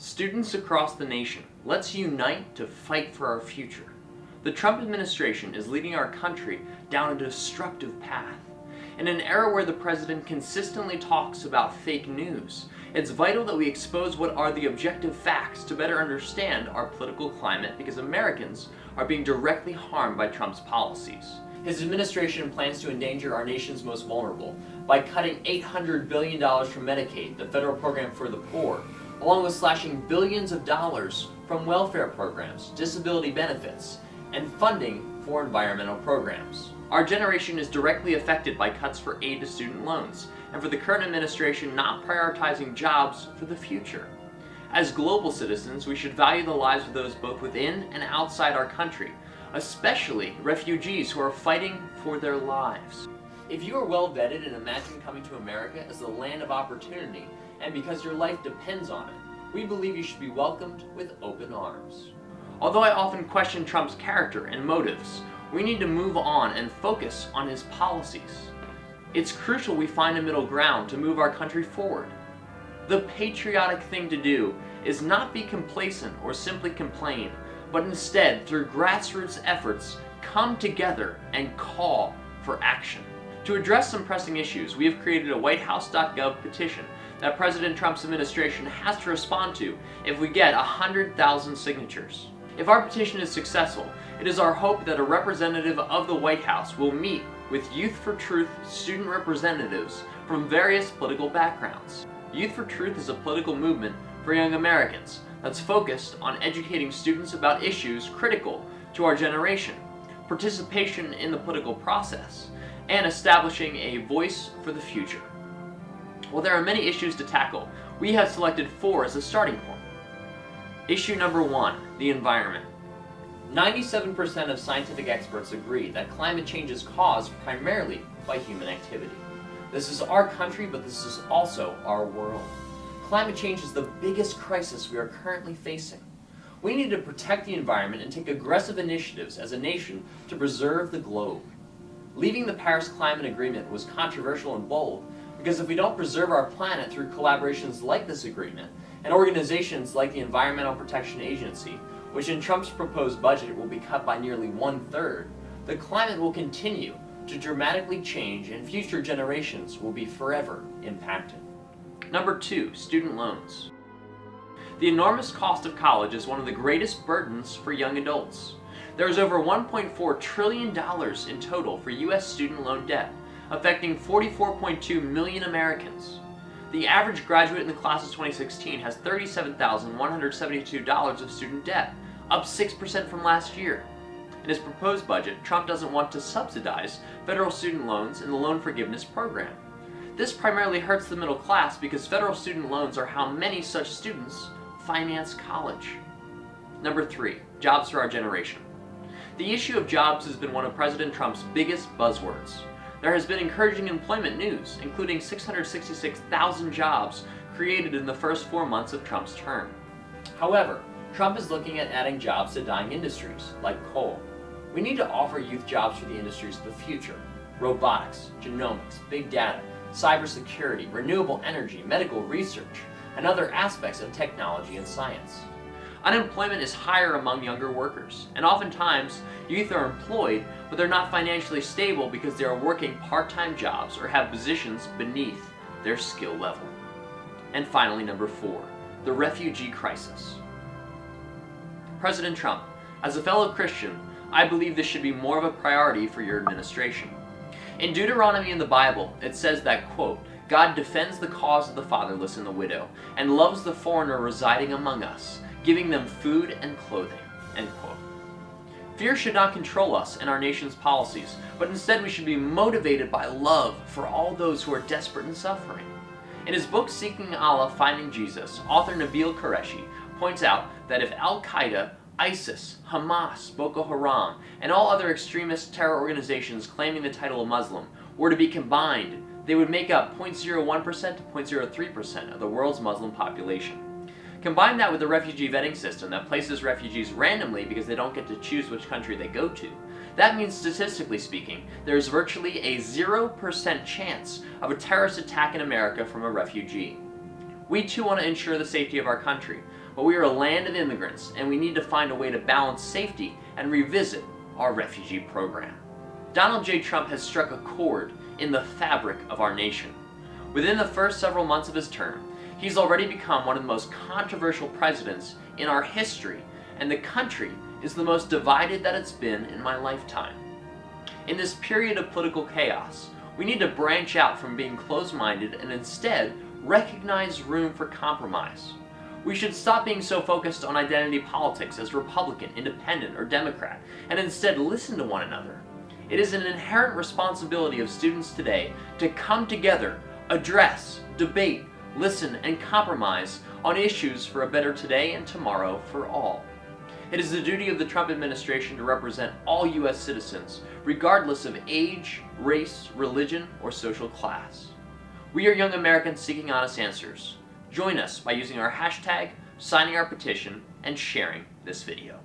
Students across the nation, let's unite to fight for our future. The Trump administration is leading our country down a destructive path. In an era where the president consistently talks about fake news, it's vital that we expose what are the objective facts to better understand our political climate, because Americans are being directly harmed by Trump's policies. His administration plans to endanger our nation's most vulnerable by cutting $800 billion from Medicaid, the federal program for the poor, along with slashing billions of dollars from welfare programs, disability benefits, and funding for environmental programs. Our generation is directly affected by cuts for aid to student loans, and for the current administration not prioritizing jobs for the future. As global citizens, we should value the lives of those both within and outside our country, especially refugees who are fighting for their lives. If you are well vetted and imagine coming to America as the land of opportunity, and because your life depends on it, we believe you should be welcomed with open arms. Although I often question Trump's character and motives, we need to move on and focus on his policies. It's crucial we find a middle ground to move our country forward. The patriotic thing to do is not be complacent or simply complain, but instead, through grassroots efforts, come together and call for action. To address some pressing issues, we have created a whitehouse.gov petition that President Trump's administration has to respond to if we get 100,000 signatures. If our petition is successful, it is our hope that a representative of the White House will meet with Youth for Truth student representatives from various political backgrounds. Youth for Truth is a political movement for young Americans that's focused on educating students about issues critical to our generation, participation in the political process, and establishing a voice for the future. While there are many issues to tackle, we have selected 4 as a starting point. Issue number 1, the environment. 97% of scientific experts agree that climate change is caused primarily by human activity. This is our country, but this is also our world. Climate change is the biggest crisis we are currently facing. We need to protect the environment and take aggressive initiatives as a nation to preserve the globe. Leaving the Paris Climate Agreement was controversial and bold, because if we don't preserve our planet through collaborations like this agreement, and organizations like the Environmental Protection Agency, which in Trump's proposed budget will be cut by nearly 1/3, the climate will continue to dramatically change and future generations will be forever impacted. Number 2, student loans. The enormous cost of college is one of the greatest burdens for young adults. There is over $1.4 trillion in total for U.S. student loan debt, affecting 44.2 million Americans. The average graduate in the class of 2016 has $37,172 of student debt, up 6% from last year. In his proposed budget, Trump doesn't want to subsidize federal student loans in the loan forgiveness program. This primarily hurts the middle class because federal student loans are how many such students finance college. Number 3, jobs for our generation. The issue of jobs has been one of President Trump's biggest buzzwords. There has been encouraging employment news, including 666,000 jobs created in the first 4 months of Trump's term. However, Trump is looking at adding jobs to dying industries, like coal. We need to offer youth jobs for the industries of the future: robotics, genomics, big data, cybersecurity, renewable energy, medical research, and other aspects of technology and science. Unemployment is higher among younger workers, and oftentimes youth are employed, but they're not financially stable because they are working part-time jobs or have positions beneath their skill level. And finally, number 4, the refugee crisis. President Trump, as a fellow Christian, I believe this should be more of a priority for your administration. In Deuteronomy in the Bible, it says that, quote, God defends the cause of the fatherless and the widow, and loves the foreigner residing among us, giving them food and clothing, end quote. Fear should not control us and our nation's policies, but instead we should be motivated by love for all those who are desperate and suffering. In his book Seeking Allah, Finding Jesus, author Nabil Qureshi points out that if Al-Qaeda, ISIS, Hamas, Boko Haram, and all other extremist terror organizations claiming the title of Muslim were to be combined, they would make up 0.01% to 0.03% of the world's Muslim population. Combine that with the refugee vetting system that places refugees randomly because they don't get to choose which country they go to. That means, statistically speaking, there is virtually a 0% chance of a terrorist attack in America from a refugee. We too want to ensure the safety of our country, but we are a land of immigrants, and we need to find a way to balance safety and revisit our refugee program. Donald J. Trump has struck a chord in the fabric of our nation. Within the first several months of his term, he's already become one of the most controversial presidents in our history, and the country is the most divided that it's been in my lifetime. In this period of political chaos, we need to branch out from being closed-minded and instead recognize room for compromise. We should stop being so focused on identity politics as Republican, Independent, or Democrat, and instead listen to one another. It is an inherent responsibility of students today to come together, address, debate, listen, and compromise on issues for a better today and tomorrow for all. It is the duty of the Trump administration to represent all U.S. citizens, regardless of age, race, religion, or social class. We are young Americans seeking honest answers. Join us by using our hashtag, signing our petition, and sharing this video.